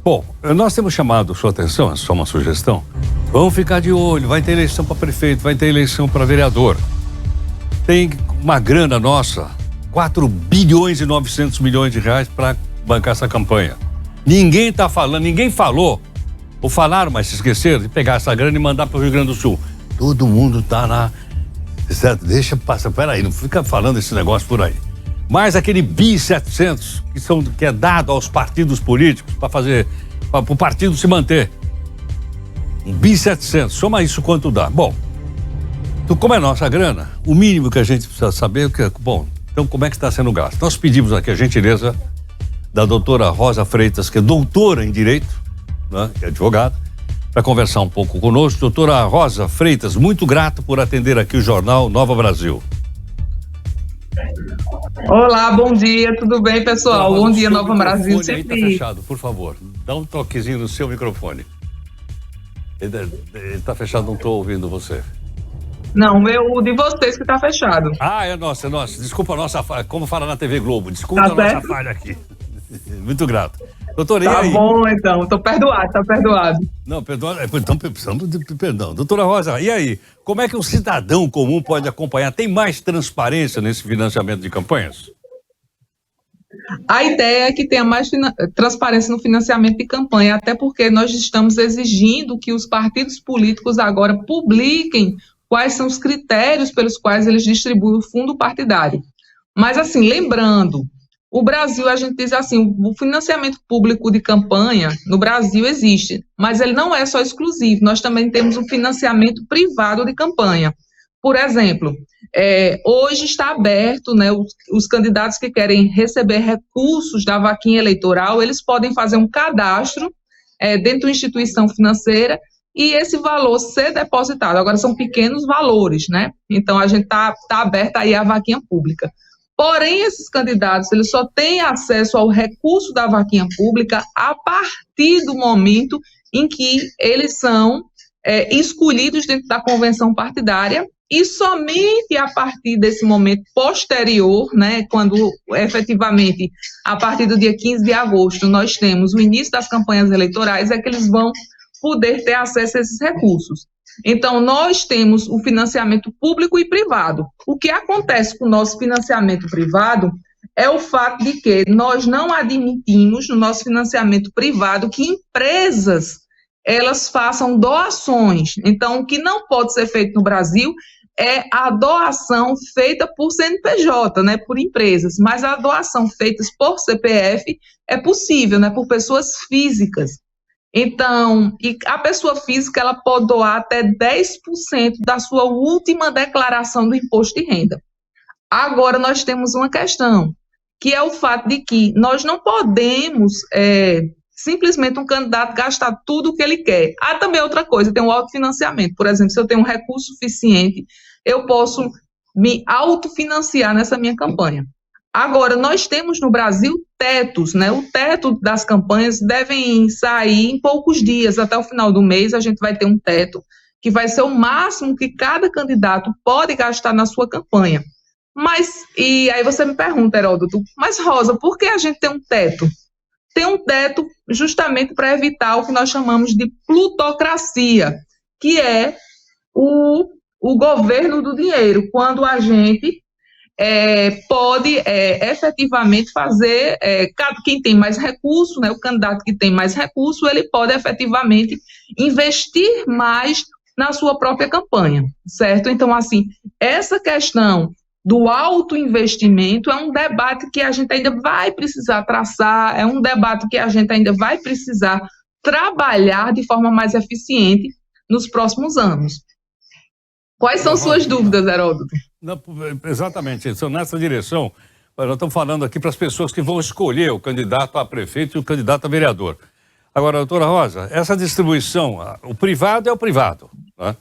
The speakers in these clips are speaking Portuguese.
Bom, nós temos chamado sua atenção, é só uma sugestão. Vamos ficar de olho, vai ter eleição para prefeito, vai ter eleição para vereador. Tem uma grana nossa, 4 bilhões e 900 milhões de reais para bancar essa campanha. Ninguém está falando, ninguém falou, ou falaram, mas se esqueceram de pegar essa grana e mandar para o Rio Grande do Sul. Todo mundo está lá, certo? Deixa passar, peraí, não fica falando esse negócio por aí. Mas aquele BI 700 que é dado aos partidos políticos para o partido se manter. Um BI 700, soma isso quanto dá. Bom, então como é nossa grana, o mínimo que a gente precisa saber é que, bom, então como é que está sendo gasto? Nós pedimos aqui a gentileza da doutora Rosa Freitas, que é doutora em Direito, né, que é advogada, para conversar um pouco conosco. Doutora Rosa Freitas, muito grato por atender aqui o Jornal Nova Brasil. Olá, bom dia, tudo bem, pessoal? Bom dia, Nova Brasil. O microfone aí tá fechado, por favor. Dá um toquezinho no seu microfone. Ele tá fechado, não estou ouvindo você. Não, o de vocês que tá fechado. Ah, é nossa. Desculpa a nossa falha, como fala na TV Globo, desculpa a nossa falha aqui. Muito grato. Doutora, tá e aí? Tá bom, então, tô perdoado, tá perdoado. Não, perdoa, então precisamos de perdão. Doutora Rosa, e aí? Como é que um cidadão comum pode acompanhar? Tem mais transparência nesse financiamento de campanhas? A ideia é que tenha mais transparência no financiamento de campanha, até porque nós estamos exigindo que os partidos políticos agora publiquem quais são os critérios pelos quais eles distribuem o fundo partidário. Mas, assim, lembrando, o Brasil, a gente diz assim, o financiamento público de campanha no Brasil existe, mas ele não é só exclusivo, nós também temos o financiamento privado de campanha. Por exemplo, hoje está aberto, né, os candidatos que querem receber recursos da vaquinha eleitoral, eles podem fazer um cadastro dentro de uma instituição financeira e esse valor ser depositado. Agora, são pequenos valores, né? Então, a gente tá aberto aí à vaquinha pública. Porém, esses candidatos, eles só têm acesso ao recurso da vaquinha pública a partir do momento em que eles são escolhidos dentro da convenção partidária e somente a partir desse momento posterior, né, quando efetivamente, a partir do dia 15 de agosto, nós temos o início das campanhas eleitorais, é que eles vão poder ter acesso a esses recursos. Então, nós temos o financiamento público e privado. O que acontece com o nosso financiamento privado é o fato de que nós não admitimos no nosso financiamento privado que empresas elas façam doações. Então, o que não pode ser feito no Brasil é a doação feita por CNPJ, né, por empresas, mas a doação feita por CPF é possível, né, por pessoas físicas. Então, e a pessoa física ela pode doar até 10% da sua última declaração do imposto de renda. Agora, nós temos uma questão, que é o fato de que nós não podemos simplesmente um candidato gastar tudo o que ele quer. Há também outra coisa, tem um autofinanciamento. Por exemplo, se eu tenho um recurso suficiente, eu posso me autofinanciar nessa minha campanha. Agora, nós temos no Brasil tetos, né? O teto das campanhas devem sair em poucos dias, até o final do mês a gente vai ter um teto, que vai ser o máximo que cada candidato pode gastar na sua campanha. Mas, e aí você me pergunta, Heródoto, mas Rosa, por que a gente tem um teto? Tem um teto justamente para evitar o que nós chamamos de plutocracia, que é o governo do dinheiro, quando a gente pode efetivamente fazer, quem tem mais recurso, né, o candidato que tem mais recurso, ele pode efetivamente investir mais na sua própria campanha, certo? Então, assim, essa questão do alto investimento é um debate que a gente ainda vai precisar traçar, é um debate que a gente ainda vai precisar trabalhar de forma mais eficiente nos próximos anos. Quais são suas dúvidas, Heródoto? Não, exatamente, são nessa direção. Nós estamos falando aqui para as pessoas que vão escolher o candidato a prefeito e o candidato a vereador. Agora, doutora Rosa, essa distribuição, o privado é o privado, né?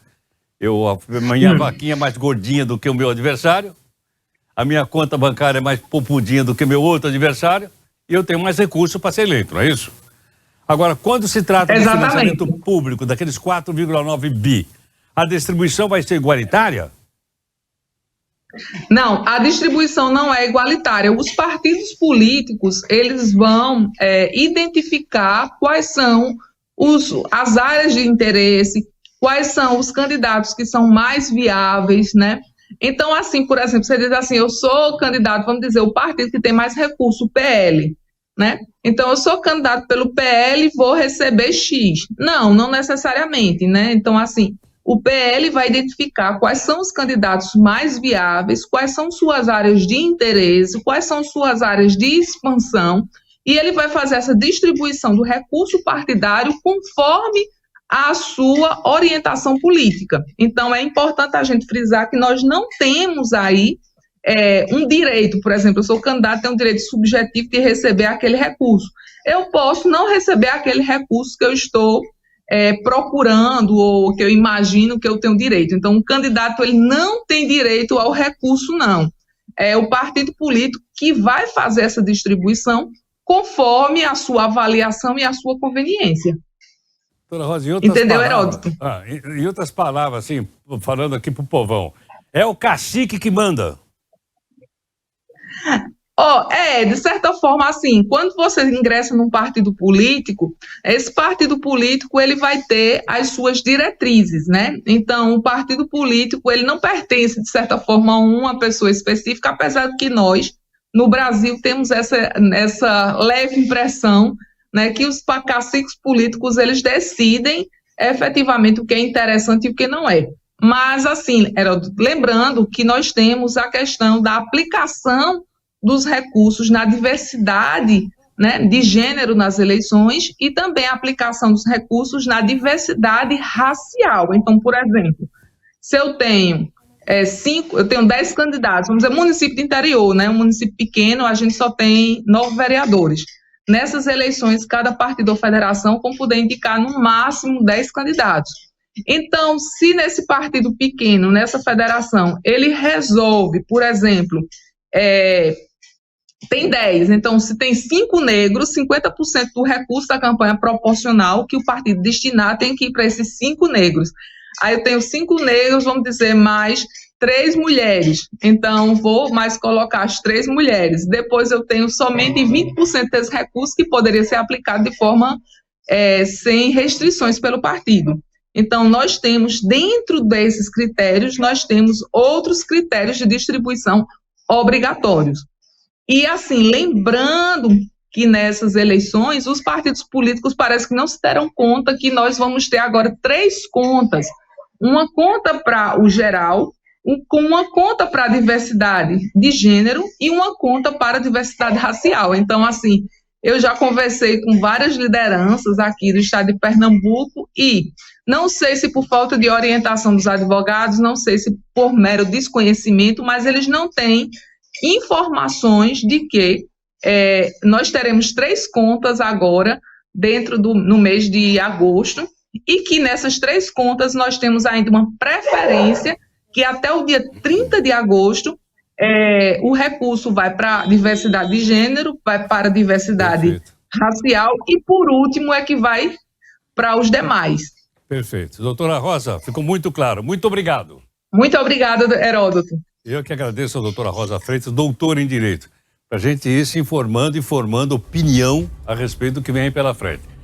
A minha vaquinha é mais gordinha do que o meu adversário, a minha conta bancária é mais popudinha do que o meu outro adversário, e eu tenho mais recursos para ser eleito, não é isso? Agora, quando se trata de financiamento público, daqueles 4,9 bi, a distribuição vai ser igualitária? Não, a distribuição não é igualitária. Os partidos políticos, eles vão identificar quais são as áreas de interesse, quais são os candidatos que são mais viáveis, né? Então, assim, por exemplo, você diz assim, eu sou candidato, vamos dizer, o partido que tem mais recurso, o PL, né? Então, eu sou candidato pelo PL e vou receber X. Não, não necessariamente, né? Então, assim, o PL vai identificar quais são os candidatos mais viáveis, quais são suas áreas de interesse, quais são suas áreas de expansão, e ele vai fazer essa distribuição do recurso partidário conforme a sua orientação política. Então, é importante a gente frisar que nós não temos aí um direito, por exemplo, eu sou candidato, tenho um direito subjetivo de receber aquele recurso. Eu posso não receber aquele recurso que eu estou procurando ou que eu imagino que eu tenho direito. Então, o candidato ele não tem direito ao recurso, não. É o partido político que vai fazer essa distribuição conforme a sua avaliação e a sua conveniência. Doutora Rosa, Entendeu, Heródoto? Em outras palavras, assim, falando aqui pro povão, é o cacique que manda. De certa forma, assim, quando você ingressa num partido político, esse partido político, ele vai ter as suas diretrizes, né? Então, o partido político, ele não pertence, de certa forma, a uma pessoa específica, apesar de que nós, no Brasil, temos essa leve impressão, né, que os caciques políticos, eles decidem efetivamente o que é interessante e o que não é. Mas, assim, lembrando que nós temos a questão da aplicação dos recursos na diversidade, né, de gênero nas eleições e também a aplicação dos recursos na diversidade racial. Então, por exemplo, se eu tenho 10 candidatos, vamos dizer, município de interior, né, um município pequeno, a gente só tem 9 vereadores. Nessas eleições, cada partido ou federação vão poder indicar no máximo 10 candidatos. Então, se nesse partido pequeno, nessa federação, ele resolve, por exemplo, tem 10, então se tem 5 negros, 50% do recurso da campanha proporcional que o partido destinar tem que ir para esses 5 negros. Aí eu tenho 5 negros, vamos dizer, mais 3 mulheres, então vou mais colocar as 3 mulheres. Depois eu tenho somente 20% desse recurso que poderia ser aplicado de forma sem restrições pelo partido. Então, nós temos, dentro desses critérios, nós temos outros critérios de distribuição obrigatórios. E, assim, lembrando que nessas eleições, os partidos políticos parece que não se deram conta que nós vamos ter agora 3 contas. Uma conta para o geral, uma conta para a diversidade de gênero e uma conta para a diversidade racial. Então, assim, eu já conversei com várias lideranças aqui do estado de Pernambuco e não sei se por falta de orientação dos advogados, não sei se por mero desconhecimento, mas eles não têm informações de que nós teremos 3 contas agora no mês de agosto e que nessas 3 contas nós temos ainda uma preferência que até o dia 30 de agosto o recurso vai para a diversidade de gênero, vai para a diversidade racial e, por último, que vai para os demais. Perfeito. Doutora Rosa, ficou muito claro. Muito obrigado. Muito obrigada, Heródoto. Eu que agradeço a doutora Rosa Freitas, doutora em Direito, para a gente ir se informando e formando opinião a respeito do que vem aí pela frente.